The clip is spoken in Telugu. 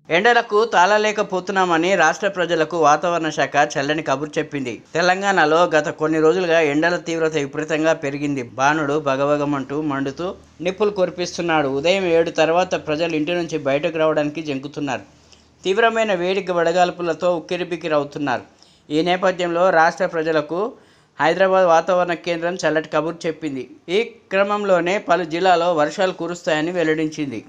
ఎండలకు తాళలేకపోతున్నామని రాష్ట్ర ప్రజలకు వాతావరణ శాఖ చల్లని కబురు చెప్పింది. తెలంగాణలో గత కొన్ని రోజులుగా ఎండల తీవ్రత విపరీతంగా పెరిగింది. బాణుడు భగభగమంటూ మండుతూ నిప్పులు కురిపిస్తున్నాడు. ఉదయం 7 తర్వాత ప్రజలు ఇంటి నుంచి బయటకు రావడానికి జంకుతున్నారు. తీవ్రమైన వేడికి వడగాల్పులతో ఉక్కిరిబిక్కిరవుతున్నారు. ఈ నేపథ్యంలో రాష్ట్ర ప్రజలకు హైదరాబాద్ వాతావరణ కేంద్రం చల్లటి కబురు చెప్పింది. ఈ క్రమంలోనే పలు జిల్లాల్లో వర్షాలు కురుస్తాయని వెల్లడించింది.